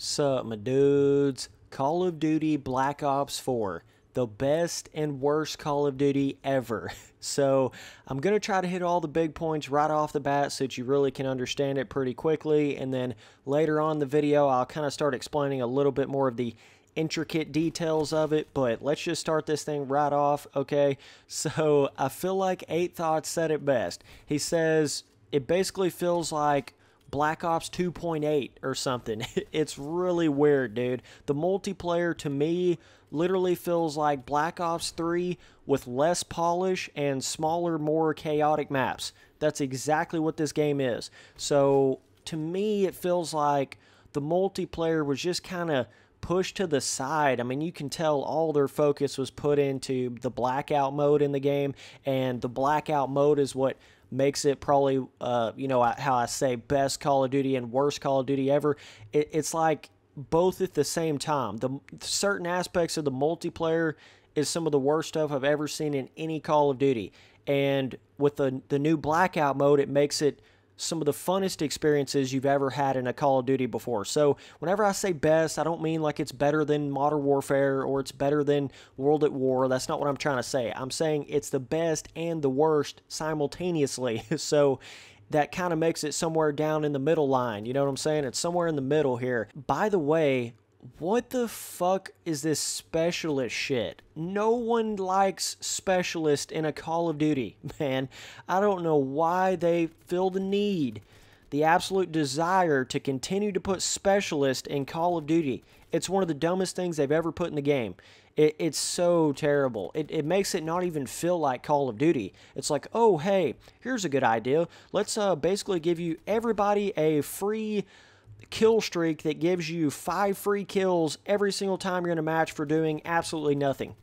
Sup, my dudes? Call of Duty Black Ops 4. The best and worst Call of Duty ever. So, I'm going to try to hit all the big points right off the bat so that you really can understand it pretty quickly. And then later on in the video, I'll kind of start explaining a little bit more of the intricate details of it. But let's just start this thing right off, okay? So, I feel like 8 Thoughts said it best. He says, it basically feels like Black Ops 2.8 or something. It's really weird, dude. The multiplayer, to me, literally feels like Black Ops 3 with less polish and smaller, more chaotic maps. That's exactly what this game is. So, to me, it feels like the multiplayer was just kind of pushed to the side. I mean, you can tell all their focus was put into the Blackout Mode in the game, and the Blackout Mode is what makes it probably, you know, how I say best Call of Duty and worst Call of Duty ever. It's like both at the same time. The certain aspects of the multiplayer is some of the worst stuff I've ever seen in any Call of Duty. And with the new Blackout Mode, it makes it some of the funnest experiences you've ever had in a Call of Duty before. So whenever I say best, I don't mean like it's better than Modern Warfare or it's better than World at War. That's not what I'm trying to say. I'm saying it's the best and the worst simultaneously. So that kind of makes it somewhere down in the middle line. You know what I'm saying? It's somewhere in the middle here. By the way, what the fuck is this specialist shit? No one likes specialist in a Call of Duty, man. I don't know why they feel the need, the absolute desire to continue to put specialist in Call of Duty. It's one of the dumbest things they've ever put in the game. It's so terrible. It makes it not even feel like Call of Duty. It's like, oh, hey, here's a good idea. Let's basically give you everybody a free kill streak that gives you 5 free kills every single time you're in a match for doing absolutely nothing.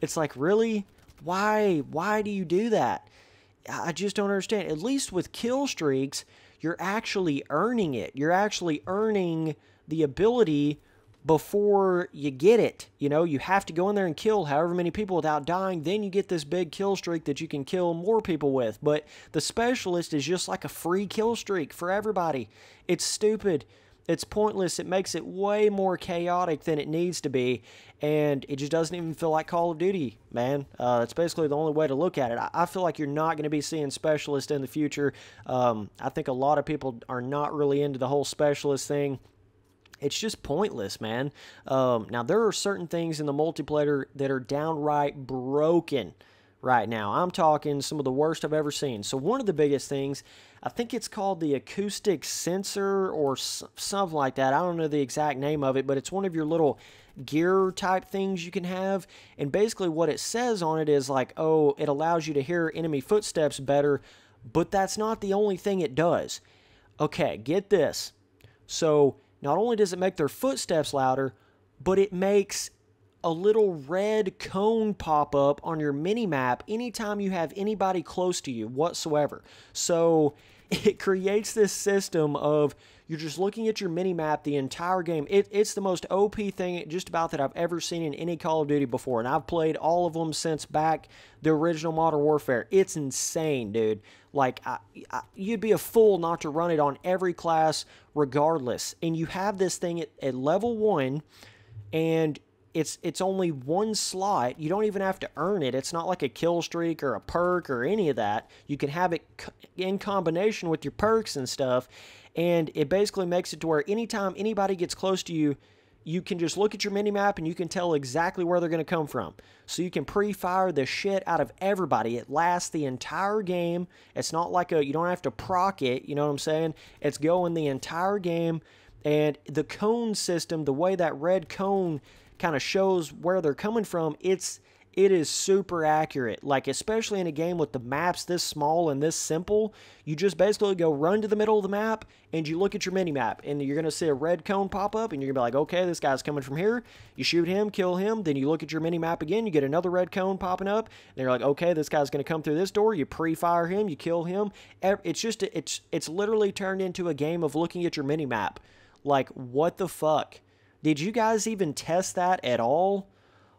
It's like, really? Why do you do that? I just don't understand. At least with kill streaks, you're actually earning it. You're actually earning the ability before you get it. You know, you have to go in there and kill however many people without dying, then you get this big kill streak that you can kill more people with. But the specialist is just like a free kill streak for everybody. It's stupid. It's pointless. It makes it way more chaotic than it needs to be, and it just doesn't even feel like Call of Duty, man. That's basically the only way to look at it. I feel like you're not going to be seeing specialists in the future. I think a lot of people are not really into the whole specialist thing. It's just pointless, man. Now, there are certain things in the multiplayer that are downright broken right now. I'm talking some of the worst I've ever seen. So one of the biggest things, I think it's called the acoustic sensor or something like that. I don't know the exact name of it, but it's one of your little gear type things you can have. And basically what it says on it is like, oh, it allows you to hear enemy footsteps better, but that's not the only thing it does. Okay, get this. So not only does it make their footsteps louder, but it makes a little red cone pop up on your mini-map anytime you have anybody close to you whatsoever. So it creates this system of you're just looking at your mini-map the entire game. It's the most OP thing just about that I've ever seen in any Call of Duty before, and I've played all of them since back the original Modern Warfare. It's insane, dude. Like, you'd be a fool not to run it on every class regardless. And you have this thing at level 1, and it's only one slot. You don't even have to earn it. It's not like a kill streak or a perk or any of that. You can have it in combination with your perks and stuff, and it basically makes it to where anytime anybody gets close to you, you can just look at your minimap and you can tell exactly where they're going to come from. So you can pre-fire the shit out of everybody. It lasts the entire game. It's not like you don't have to proc it, you know what I'm saying? It's going the entire game, and the cone system, the way that red cone kind of shows where they're coming from, it is super accurate. Like, especially in a game with the maps this small and this simple, you just basically go run to the middle of the map and you look at your mini-map and you're going to see a red cone pop up and you're going to be like, okay, this guy's coming from here. You shoot him, kill him, then you look at your mini-map again, you get another red cone popping up, and you're like, okay, this guy's going to come through this door. You pre-fire him, you kill him. It's literally turned into a game of looking at your mini-map. Like, what the fuck? Did you guys even test that at all?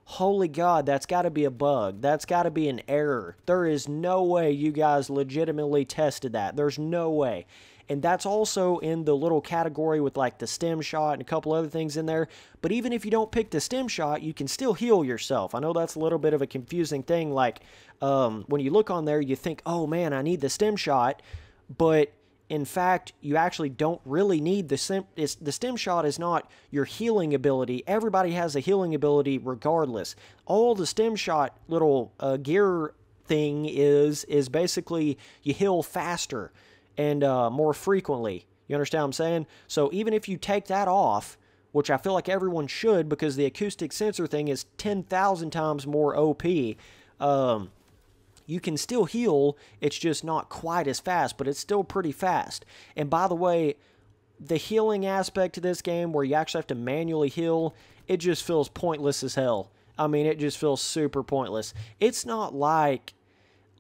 Holy God, that's got to be a bug. That's got to be an error. There is no way you guys legitimately tested that. There's no way. And that's also in the little category with like the stem shot and a couple other things in there. But even if you don't pick the stem shot, you can still heal yourself. I know that's a little bit of a confusing thing. Like when you look on there, you think, oh man, I need the stem shot. But in fact, you actually don't really need the stem shot is not your healing ability. Everybody has a healing ability regardless. All the stem shot little gear thing is basically you heal faster and more frequently. You understand what I'm saying? So even if you take that off, which I feel like everyone should because the acoustic sensor thing is 10,000 times more OP, you can still heal. It's just not quite as fast, but it's still pretty fast. And by the way, the healing aspect of this game where you actually have to manually heal, it just feels pointless as hell. I mean, it just feels super pointless. It's not like,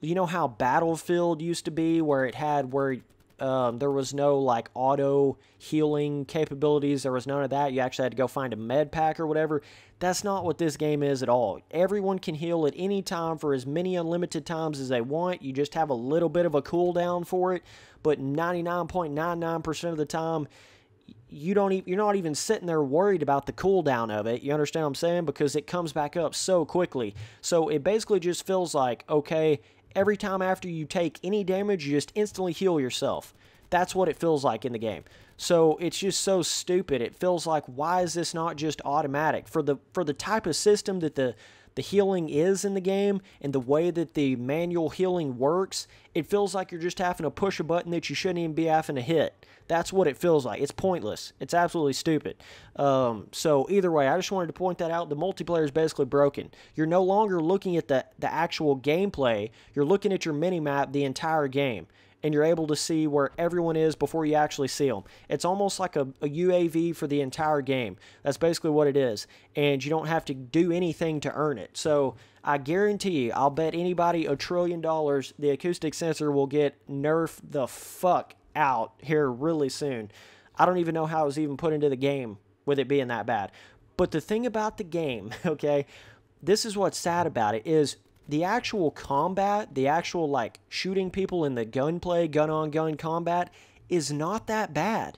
you know how Battlefield used to be where there was no like auto healing capabilities. There was none of that. You actually had to go find a med pack or whatever. That's not what this game is at all. Everyone can heal at any time for as many unlimited times as they want. You just have a little bit of a cooldown for it, but 99.99% of the time, you're not even sitting there worried about the cooldown of it. You understand what I'm saying? Because it comes back up so quickly. So it basically just feels like, okay, every time after you take any damage, you just instantly heal yourself. That's what it feels like in the game. So it's just so stupid. It feels like, why is this not just automatic? For the type of system that the healing is in the game and the way that the manual healing works, it feels like you're just having to push a button that you shouldn't even be having to hit. That's what it feels like. It's pointless. It's absolutely stupid. So either way, I just wanted to point that out. The multiplayer is basically broken. You're no longer looking at the actual gameplay. You're looking at your mini-map the entire game. And you're able to see where everyone is before you actually see them. It's almost like a UAV for the entire game. That's basically what it is. And you don't have to do anything to earn it. So I guarantee you, I'll bet anybody $1 trillion the acoustic sensor will get nerfed the fuck out here really soon. I don't even know how it was even put into the game with it being that bad. But the thing about the game, okay, this is what's sad about it, is the actual combat, the actual like shooting people in the gunplay, gun-on-gun combat is not that bad.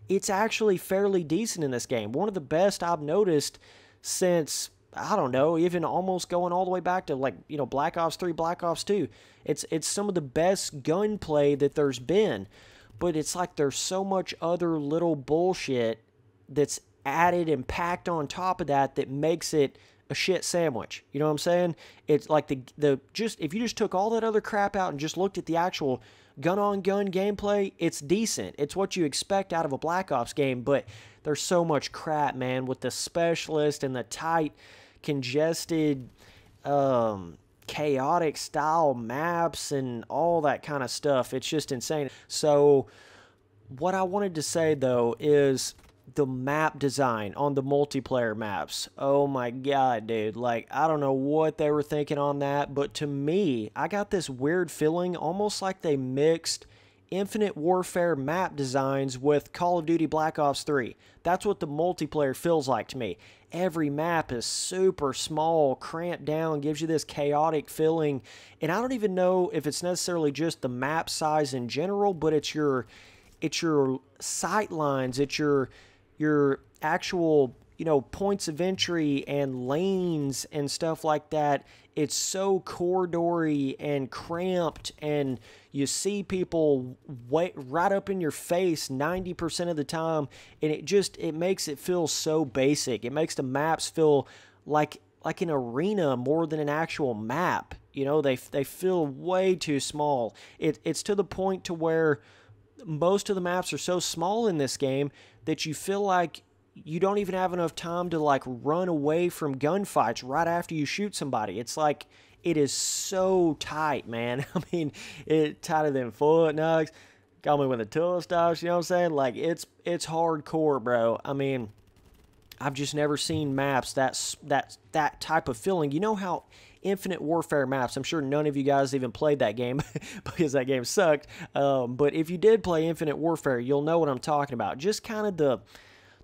It's actually fairly decent in this game. One of the best I've noticed since, I don't know, even almost going all the way back to like, you know, Black Ops 3, Black Ops 2. It's some of the best gunplay that there's been. But it's like there's so much other little bullshit that's added and packed on top of that that makes it a shit sandwich. You know what I'm saying? It's like if you just took all that other crap out and just looked at the actual gun-on-gun gameplay, it's decent. It's what you expect out of a Black Ops game, but there's so much crap, man, with the specialist and the tight, congested, chaotic style maps and all that kind of stuff. It's just insane. So what I wanted to say, though, is the map design on the multiplayer maps. Oh my god, dude. Like, I don't know what they were thinking on that, but to me, I got this weird feeling almost like they mixed Infinite Warfare map designs with Call of Duty Black Ops 3. That's what the multiplayer feels like to me. Every map is super small, cramped down, gives you this chaotic feeling, and I don't even know if it's necessarily just the map size in general, but it's your sight lines, it's your actual, you know, points of entry and lanes and stuff like that. It's so corridory and cramped, and you see people right up in your face 90% of the time, and it makes it feel so basic. It makes the maps feel like an arena more than an actual map. You know, they feel way too small. It's to the point to where most of the maps are so small in this game that you feel like you don't even have enough time to like run away from gunfights right after you shoot somebody. It's like, it is so tight, man. I mean, it's tighter than foot nugs. Got me with a tool stops, you know what I'm saying? Like, it's hardcore, bro. I mean, I've just never seen maps that type of feeling. You know how Infinite Warfare maps, I'm sure none of you guys even played that game because that game sucked. But if you did play Infinite Warfare, you'll know what I'm talking about. Just kind of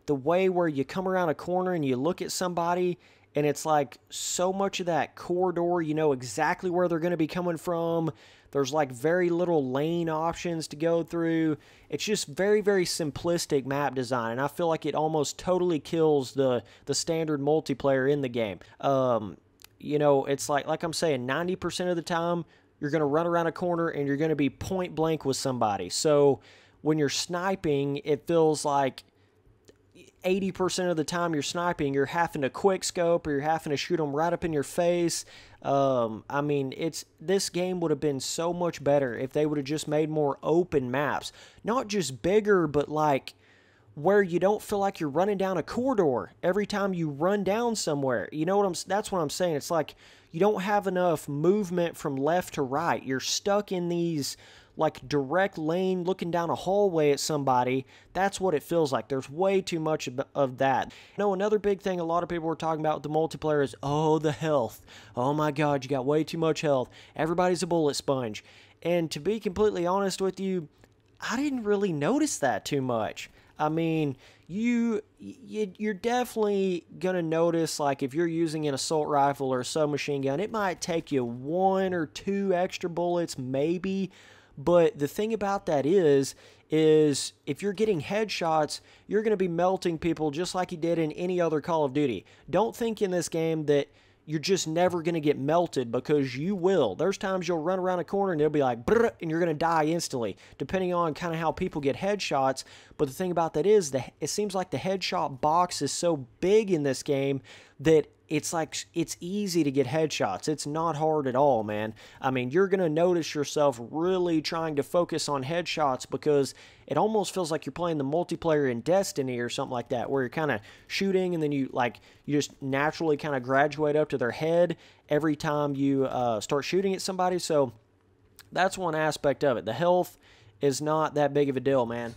the way where you come around a corner and you look at somebody, and it's like so much of that corridor, you know exactly where they're going to be coming from. There's like very little lane options to go through. It's just very, very simplistic map design, and I feel like it almost totally kills the standard multiplayer in the game. You know, it's like I'm saying, 90% of the time, you're going to run around a corner and you're going to be point blank with somebody. So when you're sniping, it feels like 80% of the time you're sniping, you're having to quick scope or you're having to shoot them right up in your face. I mean, this game would have been so much better if they would have just made more open maps. Not just bigger, but like where you don't feel like you're running down a corridor every time you run down somewhere. You know what that's what I'm saying. It's like you don't have enough movement from left to right. You're stuck in these like direct lane looking down a hallway at somebody. That's what it feels like. There's way too much of that. You know, another big thing a lot of people were talking about with the multiplayer is, oh, the health. Oh my God, you got way too much health. Everybody's a bullet sponge. And to be completely honest with you, I didn't really notice that too much. I mean, you're definitely going to notice, like, if you're using an assault rifle or a submachine gun, it might take you 1 or 2 extra bullets, maybe. But the thing about that is if you're getting headshots, you're going to be melting people just like you did in any other Call of Duty. Don't think in this game that you're just never going to get melted, because you will. There's times you'll run around a corner and it'll be like, brrr, and you're going to die instantly, depending on kind of how people get headshots. But the thing about that is, it seems like the headshot box is so big in this game that it's like it's easy to get headshots. It's not hard at all, man. I mean, you're going to notice yourself really trying to focus on headshots, because it almost feels like you're playing the multiplayer in Destiny or something like that, where you're kind of shooting and then you just naturally kind of graduate up to their head every time you start shooting at somebody. So that's one aspect of it. The health is not that big of a deal, man.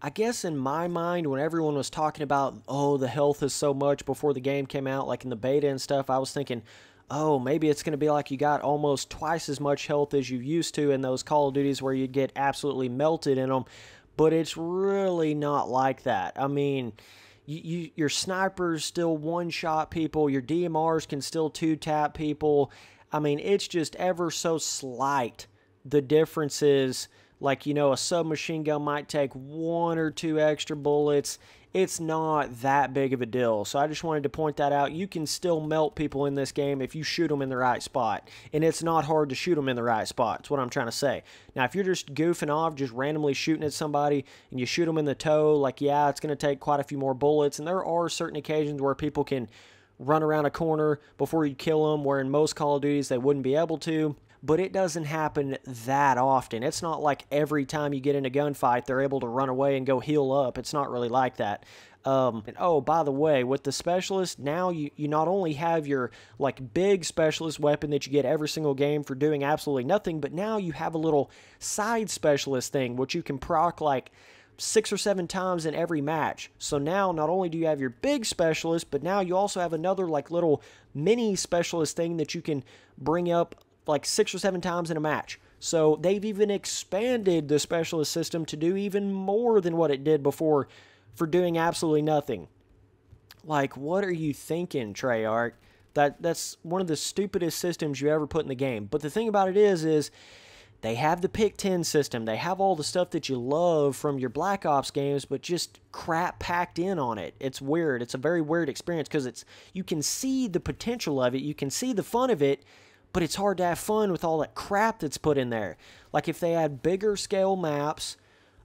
I guess in my mind, when everyone was talking about, oh, the health is so much before the game came out, like in the beta and stuff, I was thinking, oh, maybe it's going to be like you got almost twice as much health as you used to in those Call of Duties where you'd get absolutely melted in them. But it's really not like that. I mean, your snipers still one-shot people. Your DMRs can still two-tap people. I mean, it's just ever so slight, the differences. Like, you know, a submachine gun might take 1 or 2 extra bullets. It's not that big of a deal. So I just wanted to point that out. You can still melt people in this game if you shoot them in the right spot. And it's not hard to shoot them in the right spot. That's what I'm trying to say. Now, if you're just goofing off, just randomly shooting at somebody, and you shoot them in the toe, like, yeah, it's going to take quite a few more bullets. And there are certain occasions where people can run around a corner before you kill them, where in most Call of Duties they wouldn't be able to. But it doesn't happen that often. It's not like every time you get in a gunfight, they're able to run away and go heal up. It's not really like that. And oh, by the way, with the specialist, now you not only have your like big specialist weapon that you get every single game for doing absolutely nothing, but now you have a little side specialist thing, which you can proc like 6 or 7 times in every match. So now not only do you have your big specialist, but now you also have another like little mini specialist thing that you can bring up like 6 or 7 times in a match. So they've even expanded the specialist system to do even more than what it did before for doing absolutely nothing. Like, what are you thinking, Treyarch? That's one of the stupidest systems you ever put in the game. But the thing about it is they have the pick 10 system. They have all the stuff that you love from your Black Ops games, but just crap packed in on it. It's weird. It's a very weird experience, because you can see the potential of it. You can see the fun of it, but it's hard to have fun with all that crap that's put in there. Like, if they had bigger scale maps,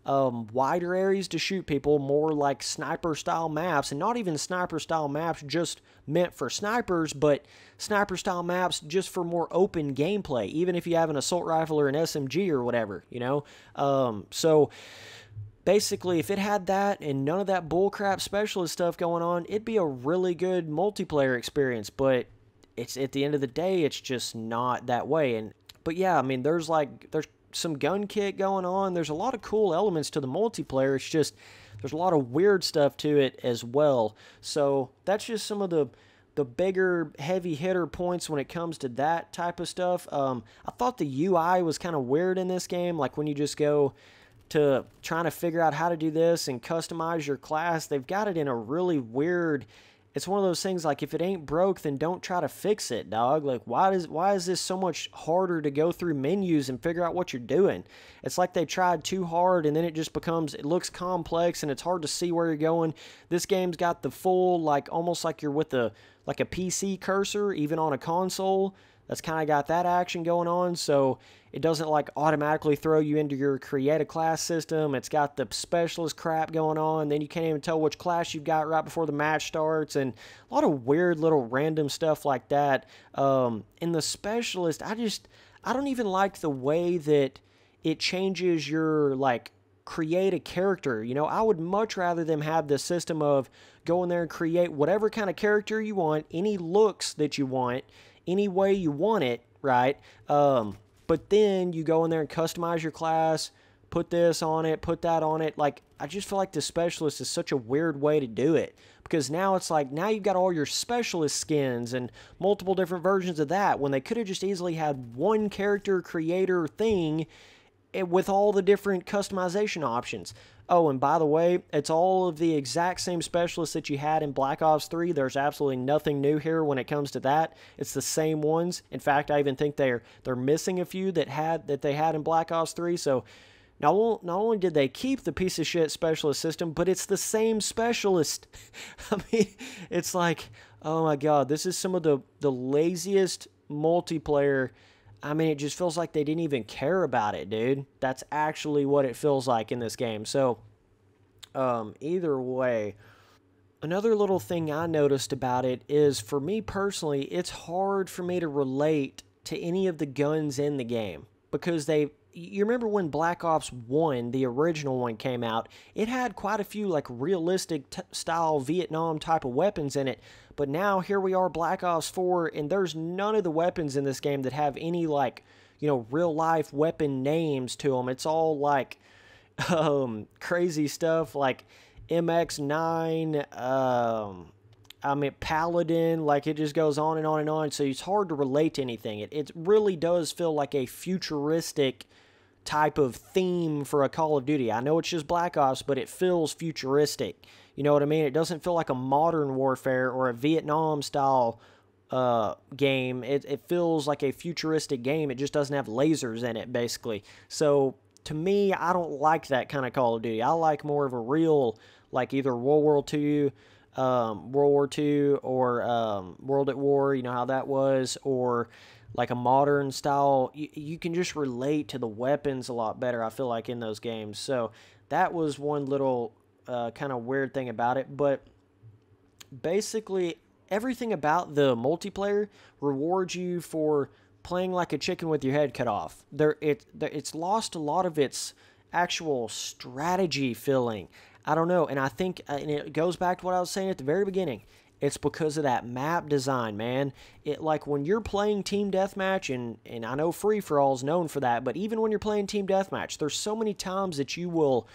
wider areas to shoot people, more like sniper-style maps, and not even sniper-style maps just meant for snipers, but sniper-style maps just for more open gameplay, even if you have an assault rifle or an SMG or whatever, you know? So basically, if it had that and none of that bullcrap specialist stuff going on, it'd be a really good multiplayer experience, but it's at the end of the day, it's just not that way. But yeah, I mean, there's some gun kit going on. There's a lot of cool elements to the multiplayer. It's just there's a lot of weird stuff to it as well. So that's just some of the bigger heavy hitter points when it comes to that type of stuff. I thought the UI was kind of weird in this game. Like, when you just go to trying to figure out how to do this and customize your class, they've got it in a really weird. it's one of those things like if it ain't broke, then don't try to fix it, dog. Like why is this so much harder to go through menus and figure out what you're doing? It's like they tried too hard and then it just becomes, it looks complex and it's hard to see where you're going. This game's got the full, like almost like you're with a PC cursor, even on a console. That's kind of got that action going on, so it doesn't like automatically throw you into your create a class system. It's got the specialist crap going on, then you can't even tell which class you've got right before the match starts, and a lot of weird little random stuff like that. In the specialist, I don't even like the way that it changes your, like, create a character. You know, I would much rather them have the system of go in there and create whatever kind of character you want, any looks that you want, any way you want it, right? But then you go in there and customize your class, put this on it, put that on it. Like, I just feel like the specialist is such a weird way to do it, because now it's like, now you've got all your specialist skins and multiple different versions of that, when they could have just easily had one character creator thing with all the different customization options. Oh, and by the way, it's all of the exact same specialists that you had in Black Ops 3. There's absolutely nothing new here when it comes to that. It's the same ones. In fact, I even think they're missing a few that they had in Black Ops 3. So not only did they keep the piece of shit specialist system, but it's the same specialist. I mean, it's like, oh my god, this is some of the laziest multiplayer. I mean, it just feels like they didn't even care about it, dude. That's actually what it feels like in this game. So, either way, another little thing I noticed about it is, for me personally, it's hard for me to relate to any of the guns in the game, because you remember when Black Ops 1, the original one, came out, it had quite a few, like, realistic style Vietnam type of weapons in it. But now, here we are, Black Ops 4, and there's none of the weapons in this game that have any, like, you know, real-life weapon names to them. It's all, like, crazy stuff, like MX-9, I mean, Paladin, like, it just goes on and on and on, so it's hard to relate to anything. It really does feel like a futuristic type of theme for a Call of Duty. I know it's just Black Ops, but it feels futuristic. You know what I mean? It doesn't feel like a modern warfare or a Vietnam-style game. It feels like a futuristic game. It just doesn't have lasers in it, basically. So, to me, I don't like that kind of Call of Duty. I like more of a real, like, either World War II, or World at War, you know how that was, or like a modern style. You can just relate to the weapons a lot better, I feel like, in those games. So that was one little kind of weird thing about it. But basically, everything about the multiplayer rewards you for playing like a chicken with your head cut off. It's lost a lot of its actual strategy feeling. I don't know, and I think, and it goes back to what I was saying at the very beginning, it's because of that map design, man. It, like, when you're playing Team Deathmatch, and I know free-for-all is known for that, but even when you're playing Team Deathmatch, there's so many times that you will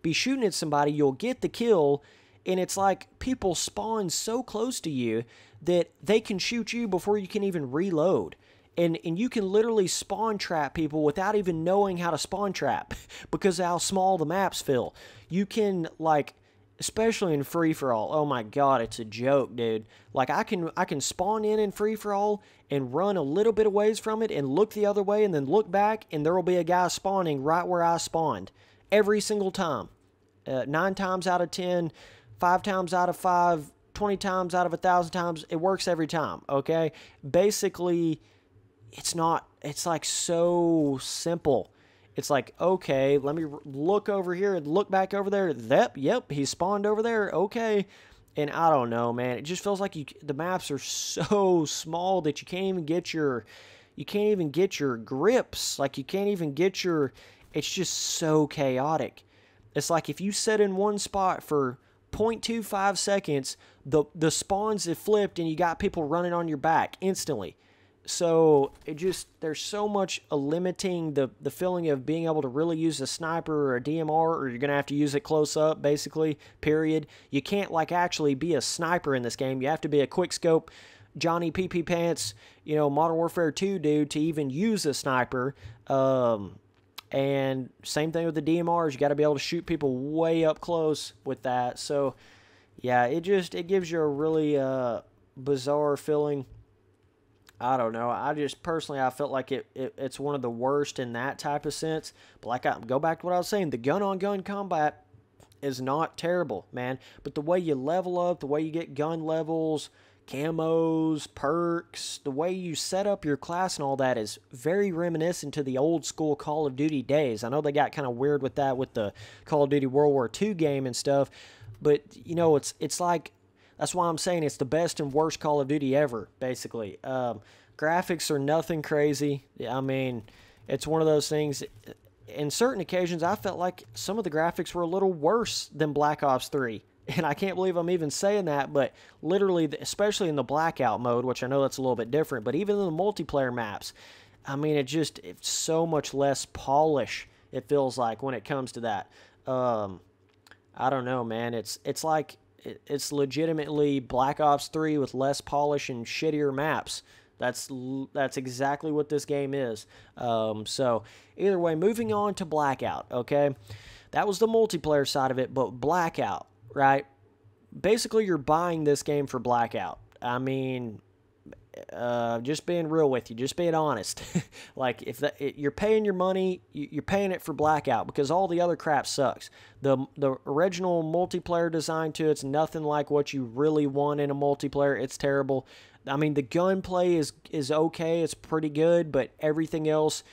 be shooting at somebody, you'll get the kill, and it's like people spawn so close to you that they can shoot you before you can even reload. And you can literally spawn trap people without even knowing how to spawn trap because of how small the maps feel. You can, like, especially in free-for-all, oh my god, it's a joke, dude. Like, I can spawn in free-for-all and run a little bit of ways from it and look the other way and then look back, and there will be a guy spawning right where I spawned. Every single time. 9 times out of 10, 5 times out of 5, 20 times out of 1,000 times, it works every time, okay? Basically, it's like so simple. It's like, okay, let me look over here and look back over there. Yep, he spawned over there. Okay. And I don't know, man. It just feels like the maps are so small that you can't even get your grips. Like, you can't even get it's just so chaotic. It's like if you sit in one spot for 0.25 seconds, the spawns have flipped and you got people running on your back instantly. So there's so much limiting the feeling of being able to really use a sniper or a DMR, or you're going to have to use it close up, basically, period. You can't, like, actually be a sniper in this game. You have to be a quick scope Johnny PP Pants, you know, Modern Warfare 2 dude to even use a sniper. And same thing with the DMRs. You got to be able to shoot people way up close with that. So Yeah, it gives you a really bizarre feeling. I don't know. I just personally I felt like it's one of the worst in that type of sense. But like I go back to what I was saying, the gun on gun combat is not terrible, man. But the way you level up, the way you get gun levels, camos, perks, the way you set up your class and all that is very reminiscent to the old school Call of Duty days. I know they got kind of weird with that with the Call of Duty World War II game and stuff, but you know it's like that's why I'm saying it's the best and worst Call of Duty ever, basically. Graphics are nothing crazy. I mean, it's one of those things. In certain occasions, I felt like some of the graphics were a little worse than Black Ops 3. And I can't believe I'm even saying that, but literally, especially in the Blackout mode, which I know that's a little bit different, but even in the multiplayer maps, I mean, it's so much less polish, it feels like, when it comes to that. I don't know, man. It's legitimately Black Ops 3 with less polish and shittier maps. That's exactly what this game is. So either way, moving on to Blackout, okay? That was the multiplayer side of it, but Blackout, right? Basically, you're buying this game for Blackout. I mean, just being real with you, just being honest. Like, if you're paying your money, you're paying it for Blackout because all the other crap sucks. The original multiplayer design to it's nothing like what you really want in a multiplayer. It's terrible. I mean, the gunplay is okay. It's pretty good, but everything else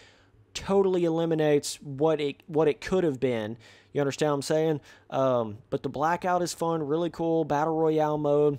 totally eliminates what it could have been. You understand what I'm saying? But the Blackout is fun, really cool, Battle Royale mode.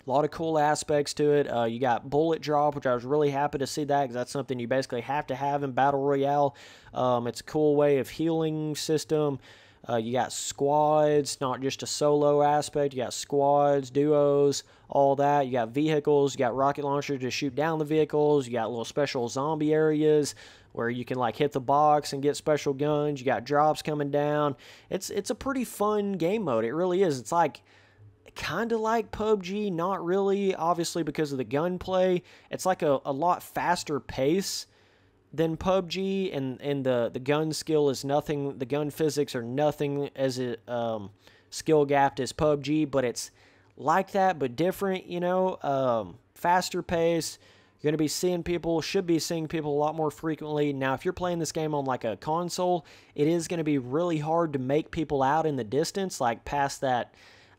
A lot of cool aspects to it. You got bullet drop, which I was really happy to see that because that's something you basically have to have in Battle Royale. It's a cool way of healing system. You got squads, not just a solo aspect. You got squads, duos, all that. You got vehicles. You got rocket launchers to shoot down the vehicles. You got little special zombie areas where you can like hit the box and get special guns. You got drops coming down. It's a pretty fun game mode. It really is. It's like kind of like PUBG, not really, obviously because of the gunplay. It's like a lot faster pace than PUBG, and the gun skill is nothing. The gun physics are nothing as it skill gapped as PUBG, but it's like that, but different. You know, faster pace. You're gonna be should be seeing people a lot more frequently. Now, if you're playing this game on like a console, it is gonna be really hard to make people out in the distance, like past that.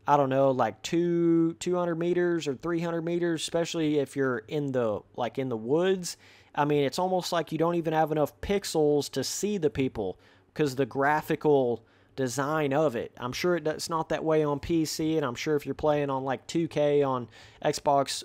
I don't know, like 200 meters or 300 meters, especially if you're in the woods. I mean, it's almost like you don't even have enough pixels to see the people because the graphical design of it. I'm sure it's not that way on PC, and I'm sure if you're playing on like 2K on Xbox,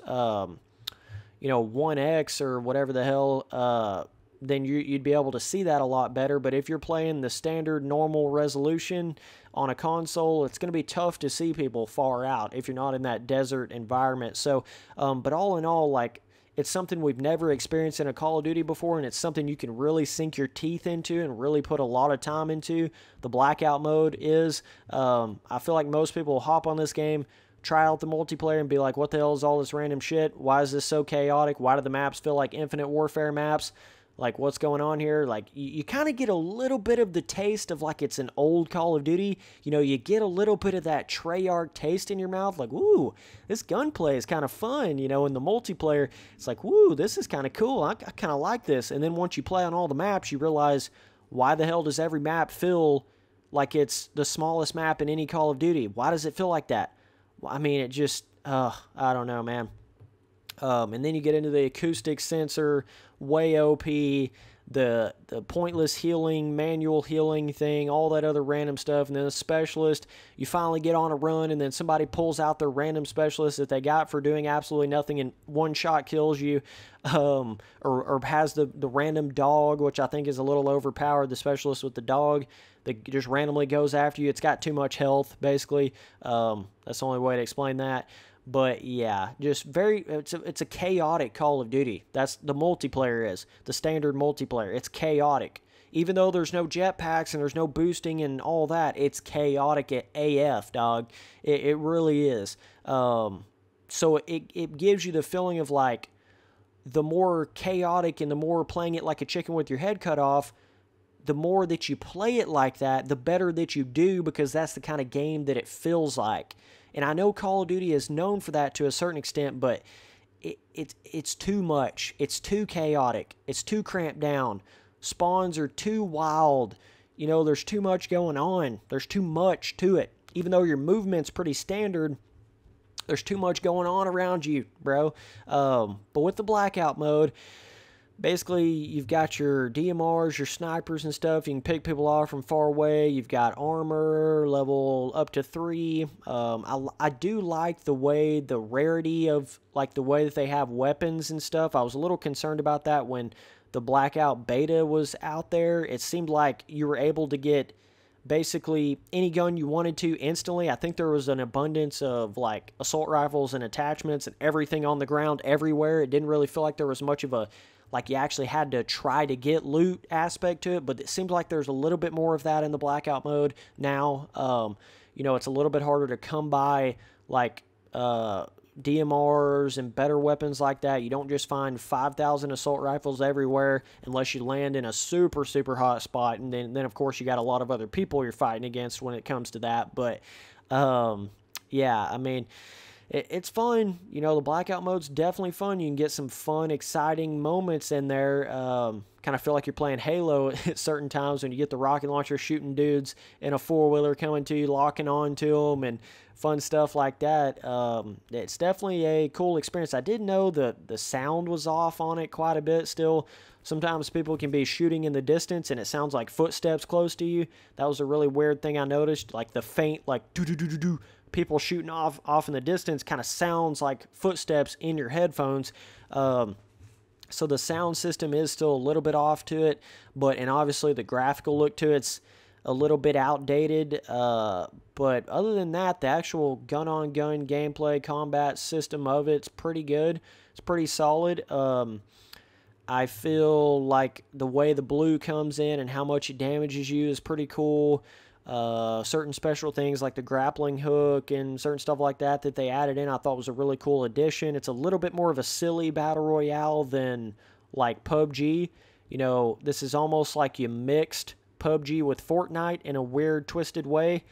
1X or whatever the hell, then you'd be able to see that a lot better. But if you're playing the standard normal resolution on a console, it's going to be tough to see people far out if you're not in that desert environment. So, but all in all, like, it's something we've never experienced in a Call of Duty before, and it's something you can really sink your teeth into and really put a lot of time into. The Blackout mode is, I feel like most people will hop on this game, try out the multiplayer, and be like, what the hell is all this random shit? Why is this so chaotic? Why do the maps feel like Infinite Warfare maps? Like, what's going on here? Like, you kind of get a little bit of the taste of, like, it's an old Call of Duty. You know, you get a little bit of that Treyarch taste in your mouth. Like, ooh, this gunplay is kind of fun. You know, in the multiplayer, it's like, woo, this is kind of cool. I kind of like this. And then once you play on all the maps, you realize, why the hell does every map feel like it's the smallest map in any Call of Duty? Why does it feel like that? Well, I mean, it just, I don't know, man. And then you get into the acoustic sensor, way OP, the pointless healing, manual healing thing, all that other random stuff, and then a specialist. You finally get on a run, and then somebody pulls out their random specialist that they got for doing absolutely nothing, and one shot kills you, or has the random dog, which I think is a little overpowered, the specialist with the dog that just randomly goes after you. It's got too much health, basically. That's the only way to explain that. But yeah, just it's a chaotic Call of Duty. That's the multiplayer is. The standard multiplayer. It's chaotic. Even though there's no jetpacks and there's no boosting and all that, it's chaotic at AF, dog. It really is. So it gives you the feeling of like, the more chaotic and the more playing it like a chicken with your head cut off, the more that you play it like that, the better that you do, because that's the kind of game that it feels like. And I know Call of Duty is known for that to a certain extent, but it's too much. It's too chaotic. It's too cramped down. Spawns are too wild. You know, there's too much going on. There's too much to it. Even though your movement's pretty standard, there's too much going on around you, bro. But with the Blackout mode, basically, you've got your DMRs, your snipers and stuff. You can pick people off from far away. You've got armor level up to 3. I do like the rarity of, like, the way that they have weapons and stuff. I was a little concerned about that when the Blackout beta was out there. It seemed like you were able to get basically any gun you wanted to instantly. I think there was an abundance of, like, assault rifles and attachments and everything on the ground everywhere. It didn't really feel like there was much of a, like, you actually had to try to get loot aspect to it, but it seems like there's a little bit more of that in the Blackout mode now. You know, it's a little bit harder to come by, like, DMRs and better weapons like that. You don't just find 5,000 assault rifles everywhere unless you land in a super, super hot spot. And then of course, you got a lot of other people you're fighting against when it comes to that. But, yeah, I mean, it's fun. You know, the Blackout mode's definitely fun. You can get some fun, exciting moments in there. Kind of feel like you're playing Halo at certain times when you get the rocket launcher shooting dudes in a four-wheeler coming to you, locking on to them, and fun stuff like that. It's definitely a cool experience. I did know the sound was off on it quite a bit still. Sometimes people can be shooting in the distance and it sounds like footsteps close to you. That was a really weird thing I noticed. Like the faint, like do-do-do-do-do, people shooting off in the distance kind of sounds like footsteps in your headphones. So the sound system is still a little bit off to it, and obviously the graphical look to it's a little bit outdated. But other than that, the actual gun-on-gun gameplay combat system of it's pretty good. It's pretty solid. I feel like the way the blue comes in and how much it damages you is pretty cool. Certain special things like the grappling hook and certain stuff like that they added in, I thought was a really cool addition. It's a little bit more of a silly battle royale than like PUBG. You know, this is almost like you mixed PUBG with Fortnite in a weird, twisted way.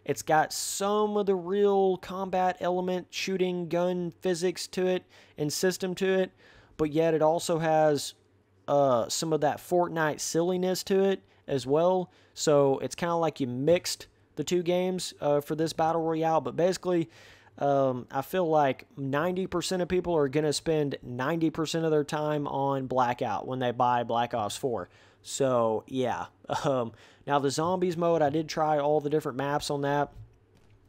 It's got some of the real combat element, shooting, gun physics to it and system to it, but yet it also has some of that Fortnite silliness to it as well. So it's kind of like you mixed the two games for this battle royale. But basically, I feel like 90% of people are going to spend 90% of their time on Blackout when they buy Black Ops 4. So, yeah. Now, the Zombies mode, I did try all the different maps on that.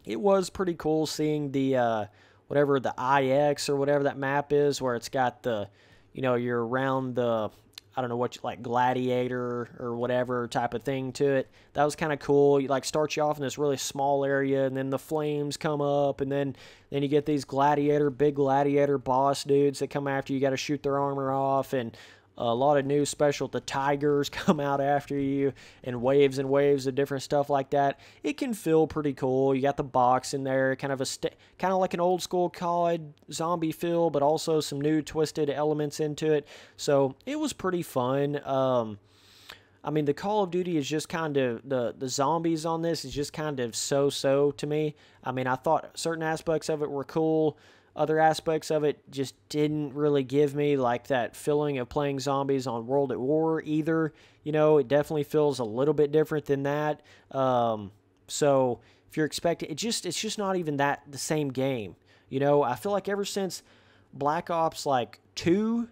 It was pretty cool seeing the, whatever the IX or whatever that map is, where it's got the, you know, you're around the, I don't know what, like gladiator or whatever type of thing to it. That was kind of cool. You like start you off in this really small area, and then the flames come up, and then you get these big gladiator boss dudes that come after you. You got to shoot their armor off, and a lot of new special. The tigers come out after you, and waves of different stuff like that. It can feel pretty cool. You got the box in there, kind of like an old school COD zombie feel, but also some new twisted elements into it. So it was pretty fun. I mean, the Call of Duty is just kind of the zombies on this is just kind of so to me. I mean, I thought certain aspects of it were cool. Other aspects of it just didn't really give me like that feeling of playing zombies on World at War either. You know, it definitely feels a little bit different than that. So if you're expecting, it's just not even the same game. You know, I feel like ever since Black Ops like 2,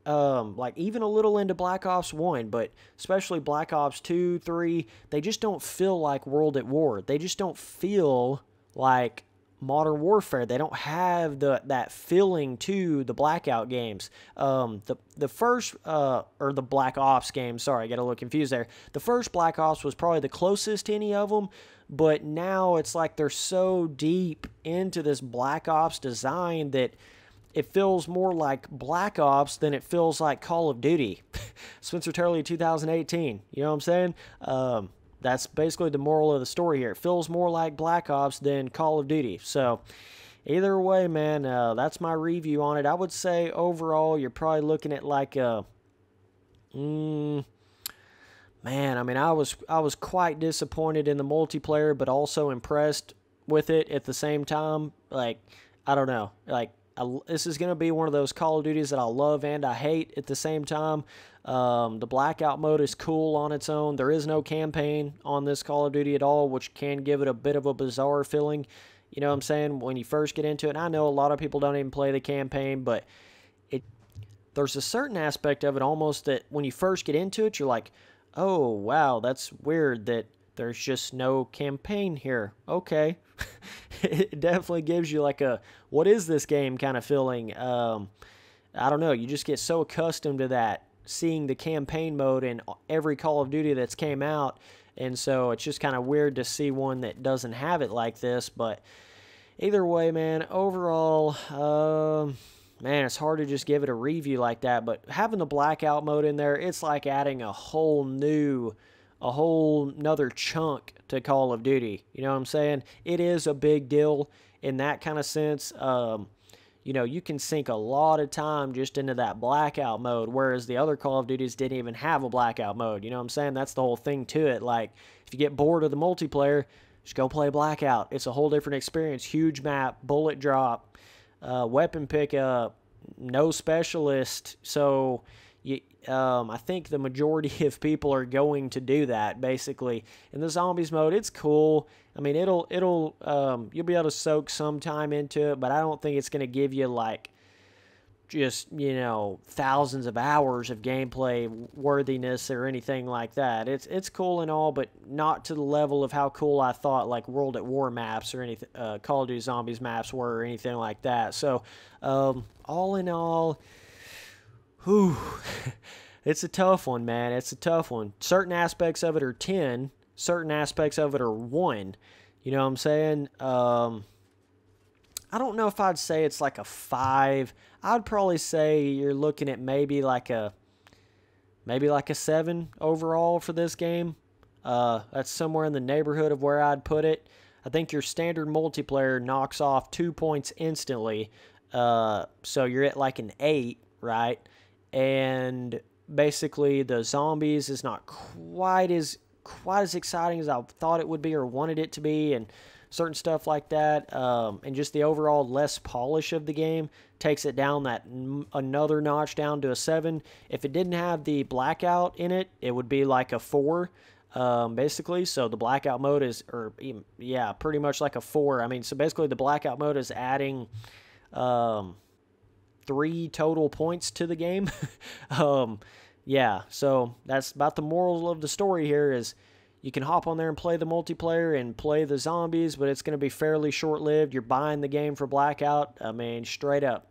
like even a little into Black Ops 1, but especially Black Ops 2, 3, they just don't feel like World at War. They just don't feel like Modern Warfare. They don't have that feeling to the Blackout games. The first or the Black Ops games, sorry, I got a little confused there. The first Black Ops was probably the closest to any of them, but now it's like they're so deep into this Black Ops design that it feels more like Black Ops than it feels like Call of Duty. Spencer Turley 2018, you know what I'm saying? That's basically the moral of the story here. It feels more like Black Ops than Call of Duty. So, either way, man, that's my review on it. I would say, overall, you're probably looking at like a... man, I mean, I was quite disappointed in the multiplayer, but also impressed with it at the same time. Like, I don't know. Like, this is going to be one of those Call of Duties that I love and I hate at the same time. The Blackout mode is cool on its own. There is no campaign on this Call of Duty at all, which can give it a bit of a bizarre feeling. You know what I'm saying? When you first get into it, and I know a lot of people don't even play the campaign, but there's a certain aspect of it almost that when you first get into it, you're like, oh, wow, that's weird that there's just no campaign here. Okay. It definitely gives you like a, what is this game kind of feeling. I don't know. You just get so accustomed to that, seeing the campaign mode in every Call of Duty that's came out. And so it's just kind of weird to see one that doesn't have it like this. But either way, man, overall, man, it's hard to just give it a review like that, but having the Blackout mode in there, it's like adding a whole nother chunk to Call of Duty. You know what I'm saying? It is a big deal in that kind of sense. You know, you can sink a lot of time just into that Blackout mode, whereas the other Call of Duties didn't even have a Blackout mode. You know what I'm saying? That's the whole thing to it. Like, if you get bored of the multiplayer, just go play Blackout. It's a whole different experience. Huge map, bullet drop, weapon pickup, no specialist. So I think the majority of people are going to do that basically. In the zombies mode, it's cool. I mean, you'll be able to soak some time into it, but I don't think it's going to give you like just, you know, thousands of hours of gameplay worthiness or anything like that. It's cool and all, but not to the level of how cool I thought like World at War maps or anything, Call of Duty Zombies maps were or anything like that. So, all in all, whew, it's a tough one, man. It's a tough one. Certain aspects of it are 10. Certain aspects of it are 1. You know what I'm saying? I don't know if I'd say it's like a 5. I'd probably say you're looking at maybe like a 7 overall for this game. That's somewhere in the neighborhood of where I'd put it. I think your standard multiplayer knocks off 2 points instantly. So you're at like an 8, right? And basically the zombies is not quite as exciting as I thought it would be or wanted it to be, and certain stuff like that, and just the overall less polish of the game takes it down another notch down to a 7. If it didn't have the Blackout in it, it would be like a 4, basically. So the Blackout mode is, pretty much like a 4. I mean, so basically the Blackout mode is adding 3 total points to the game. Yeah, so that's about the moral of the story here is you can hop on there and play the multiplayer and play the zombies, but it's going to be fairly short-lived. You're buying the game for Blackout. I mean, straight up,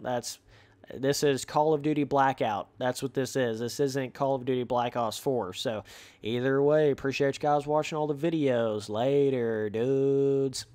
this is Call of Duty Blackout. That's what this is. This isn't Call of Duty Black Ops 4. So either way, appreciate you guys watching all the videos. Later, dudes.